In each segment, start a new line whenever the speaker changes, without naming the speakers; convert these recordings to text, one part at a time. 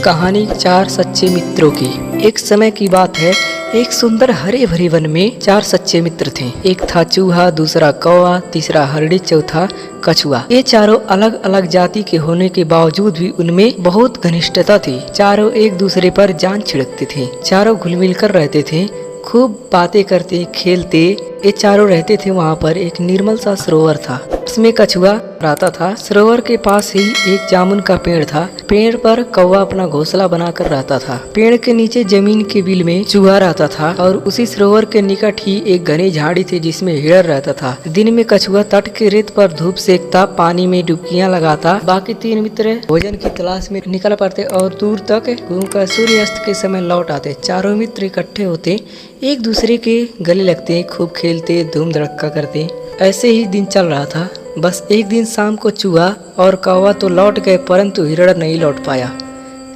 कहानी चार सच्चे मित्रों की। एक समय की बात है, एक सुंदर हरे भरे वन में चार सच्चे मित्र थे। एक था चूहा, दूसरा कौवा, तीसरा हरड़ी, चौथा कछुआ। ये चारों अलग अलग जाति के होने के बावजूद भी उनमें बहुत घनिष्ठता थी। चारों एक दूसरे पर जान छिड़कते थे। चारों घुल मिल कर रहते थे, खूब बातें करते खेलते। ये चारों रहते थे। वहाँ पर एक निर्मल सा सरोवर था, उसमें कछुआ रहता था। सरोवर के पास ही एक जामुन का पेड़ था। पेड़ पर कौवा अपना घोंसला बनाकर रहता था। पेड़ के नीचे जमीन के बिल में चूहा रहता था और उसी सरोवर के निकट ही एक घनी झाड़ी थी जिसमें हिरण रहता था। दिन में कछुआ तट के रेत पर धूप सेकता, पानी में डुबकियां लगाता। बाकी तीन मित्र भोजन की तलाश में निकल पड़ते और दूर तक घूमकर सूर्यास्त के समय लौट आते। चारों मित्र इकट्ठे होते, एक दूसरे के गले लगते, खूब खेलते, धूम धड़क्का करते। ऐसे ही दिन चल रहा था। बस एक दिन शाम को चूहा और कौवा तो लौट गए, परंतु हिरण नहीं लौट पाया।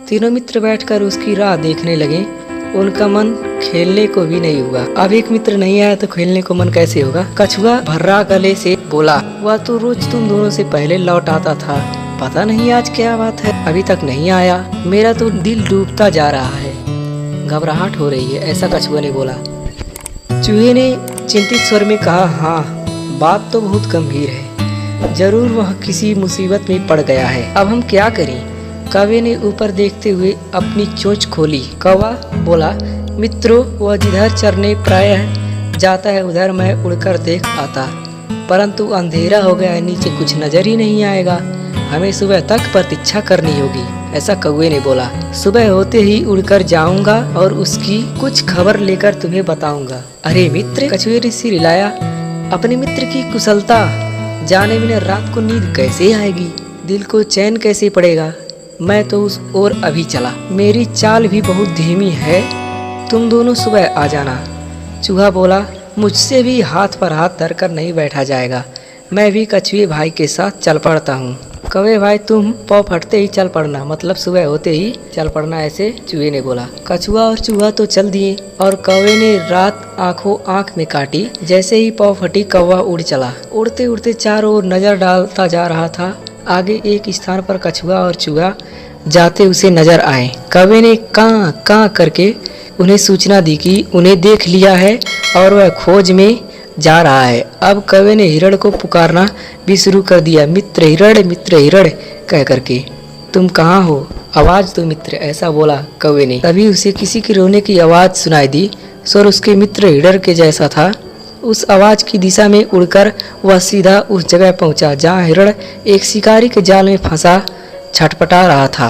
तीनों मित्र बैठकर उसकी राह देखने लगे। उनका मन खेलने को भी नहीं हुआ। अब एक मित्र नहीं आया तो खेलने को मन कैसे होगा। कछुआ भर्रा गले से बोला, वह तो रोज तुम दोनों से पहले लौट आता था, पता नहीं आज क्या बात है, अभी तक नहीं आया। मेरा तो दिल डूबता जा रहा है, घबराहट हो रही है, ऐसा कछुआ ने बोला। चूहे ने चिंतित स्वर में कहा, हाँ, बात तो बहुत गंभीर है, जरूर वह किसी मुसीबत में पड़ गया है। अब हम क्या करें? कौवे ने ऊपर देखते हुए अपनी चोंच खोली। कौवा बोला, मित्रों, वह जिधर चरने प्रायः जाता है उधर मैं उड़कर देख आता, परंतु अंधेरा हो गया, नीचे कुछ नजर ही नहीं आएगा। हमें सुबह तक प्रतीक्षा करनी होगी, ऐसा कौवे ने बोला। सुबह होते ही उड़कर जाऊंगा और उसकी कुछ खबर लेकर तुम्हें बताऊंगा। अरे मित्र, कछुए ने सिर हिलाया। अपने मित्र की कुशलता जाने बिना रात को नींद कैसे आएगी, दिल को चैन कैसे पड़ेगा। मैं तो उस ओर अभी चला, मेरी चाल भी बहुत धीमी है, तुम दोनों सुबह आ जाना। चूहा बोला, मुझसे भी हाथ पर हाथ धरकर नहीं बैठा जाएगा, मैं भी कछुए भाई के साथ चल पड़ता हूँ। कौवे भाई, तुम पाँव फटते ही चल पड़ना, मतलब सुबह होते ही चल पड़ना, ऐसे चूहे ने बोला। कछुआ और चूहा तो चल दिए और कौवे ने रात आंखों आंख में काटी। जैसे ही पाँव फटी, कौवा उड़ चला। उड़ते उड़ते चारों ओर नजर डालता जा रहा था। आगे एक स्थान पर कछुआ और चूहा जाते उसे नजर आए। कौवे ने कां कां करके उन्हें सूचना दी कि उन्हें देख लिया है और वह खोज में जा रहा है। अब कौवे ने हिरण को पुकारना भी शुरू कर दिया, मित्र हिरण कह करके। तुम कहाँ हो? आवाज दो मित्र, ऐसा बोला कौवे ने। तभी उसे किसी के रोने की आवाज सुनाई दी। स्वर उसके मित्र हिरण के जैसा था। उस आवाज की दिशा में उड़कर वह सीधा उस जगह पहुंचा जहाँ हिरण एक शिकारी के जाल में फंसा छटपटा रहा था।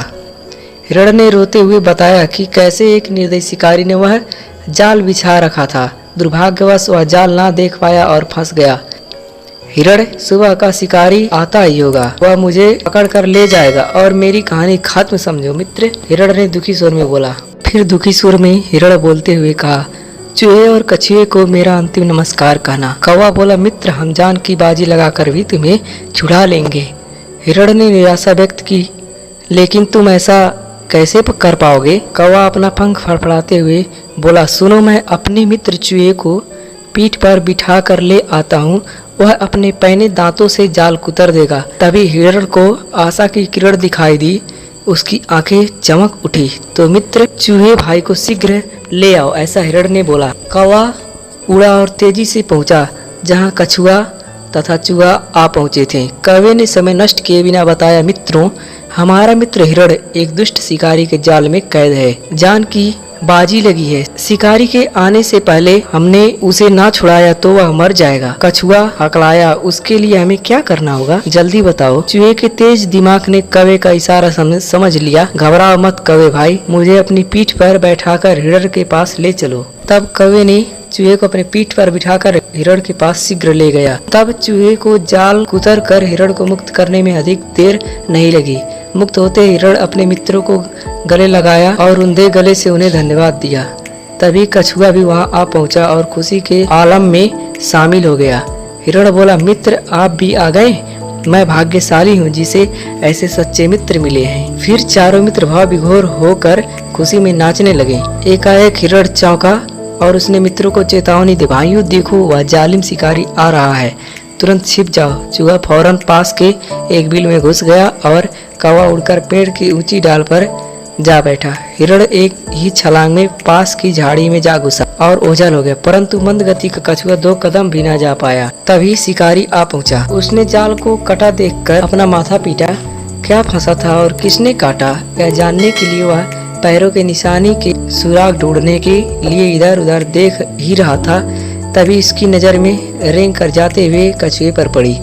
हिरण ने रोते हुए बताया कि कैसे एक निर्दयी शिकारी ने वह जाल बिछा रखा था। दुर्भाग्यवश वह जाल ना देख पाया और फंस गया। हिरण, सुबह का शिकारी आता ही होगा, वह मुझे पकड़ कर ले जाएगा और मेरी कहानी खत्म समझो मित्र, हिरण ने दुखी स्वर में बोला। फिर दुखी स्वर में हिरण बोलते हुए कहा, चूहे और कछुए को मेरा अंतिम नमस्कार कहना। कौवा बोला, मित्र, हम जान की बाजी लगाकर भी तुम्हें छुड़ा लेंगे। हिरण ने निराशा व्यक्त की, लेकिन तुम ऐसा कैसे कर पाओगे? कौवा अपना पंख फड़फड़ाते हुए बोला, सुनो, मैं अपने मित्र चूहे को पीठ पर बिठा कर ले आता हूँ, वह अपने पैने दांतों से जाल कुतर देगा। तभी हिरण को आशा की किरण दिखाई दी, उसकी आंखें चमक उठी। तो मित्र चूहे भाई को शीघ्र ले आओ, ऐसा हिरण ने बोला। कौवा उड़ा और तेजी से पहुंचा जहां कछुआ तथा चूहा आ पहुंचे थे। कौवे ने समय नष्ट किए बिना बताया, मित्रों, हमारा मित्र हिरण एक दुष्ट शिकारी के जाल में कैद है, जान की बाजी लगी है। शिकारी के आने से पहले हमने उसे ना छुड़ाया तो वह मर जाएगा। कछुआ हकलाया, उसके लिए हमें क्या करना होगा, जल्दी बताओ। चूहे के तेज दिमाग ने कौवे का इशारा समझ लिया। घबराओ मत कौवे भाई, मुझे अपनी पीठ पर बैठाकर हिरण के पास ले चलो। तब कौवे ने चूहे को अपने पीठ पर बिठाकर हिरण के पास शीघ्र ले गया। तब चूहे को जाल कुतर कर हिरण को मुक्त करने में अधिक देर नहीं लगी। मुक्त होते हिरण अपने मित्रों को गले लगाया और उनके गले से उन्हें धन्यवाद दिया। तभी कछुआ भी वहां आ पहुंचा और खुशी के आलम में शामिल हो गया। हिरण बोला, मित्र, आप भी आ गए, मैं भाग्यशाली हूँ जिसे ऐसे सच्चे मित्र मिले हैं। फिर चारों मित्र भाव विभोर होकर खुशी में नाचने लगे। एकाएक हिरण चौंका और उसने मित्रों को चेतावनी दी, भाइयों देखो, वह जालिम शिकारी आ रहा है, तुरंत छिप जाओ। चूहा फौरन पास के एक बिल में घुस गया और कौवा उड़कर पेड़ की ऊंची डाल पर जा बैठा। हिरण एक ही छलांग में पास की झाड़ी में जा घुसा और ओझल हो गया, परंतु मंद गति का कछुआ 2 कदम भी न जा पाया। तभी शिकारी आ पहुंचा। उसने जाल को कटा देखकर अपना माथा पीटा। क्या फंसा था और किसने काटा, यह जानने के लिए वह पैरों के निशानी के सुराग ढूंढने के लिए इधर उधर देख ही रहा था। तभी इसकी नजर में रेंग कर जाते हुए कछुए पर पड़ी।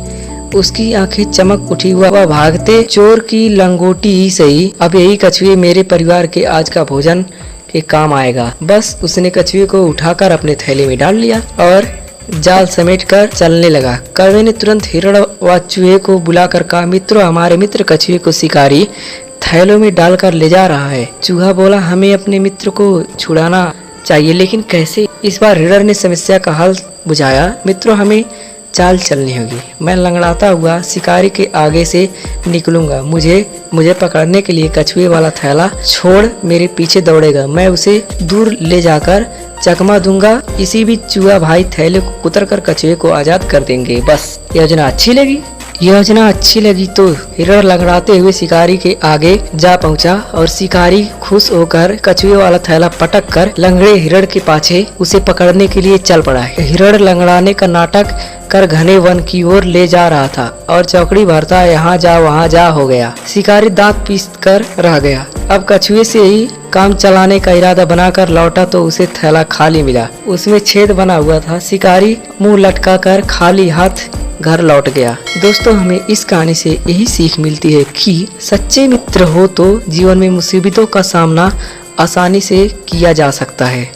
उसकी आंखें चमक उठी। वह भागते चोर की लंगोटी ही सही, अब यही कछुए मेरे परिवार के आज का भोजन के काम आएगा। बस उसने कछुए को उठाकर अपने थैले में डाल लिया और जाल समेटकर चलने लगा। कौवे ने तुरंत हिरण व चूहे को बुलाकर कहा, मित्रों, हमारे मित्र कछुए को शिकारी थैलों में डालकर ले जा रहा है। चूहा बोला, हमें अपने मित्र को छुड़ाना चाहिए, लेकिन कैसे? इस बार हिरण ने समस्या का हल बुझाया। मित्रों, हमें चाल चलनी होगी। मैं लंगड़ाता हुआ शिकारी के आगे से निकलूंगा। मुझे पकड़ने के लिए कछुए वाला थैला छोड़ मेरे पीछे दौड़ेगा। मैं उसे दूर ले जाकर चकमा दूंगा। इसी बीच चूहा भाई थैले को कुतर कर कछुए को आजाद कर देंगे। बस योजना अच्छी लगी तो हिरण लंगड़ाते हुए शिकारी के आगे जा पहुंचा और शिकारी खुश होकर कछुए वाला थैला पटक कर लंगड़े हिरण के पाछे उसे पकड़ने के लिए चल पड़ा। हिरण लंगड़ाने का नाटक कर घने वन की ओर ले जा रहा था और चौकड़ी भरता यहाँ जा वहाँ जा हो गया। शिकारी दांत पीस कर रह गया। अब कछुए से ही काम चलाने का इरादा बनाकर लौटा तो उसे थैला खाली मिला। उसमें छेद बना हुआ था। शिकारी मुंह लटका कर खाली हाथ घर लौट गया। दोस्तों, हमें इस कहानी से यही सीख मिलती है कि सच्चे मित्र हो तो जीवन में मुसीबतों का सामना आसानी से किया जा सकता है।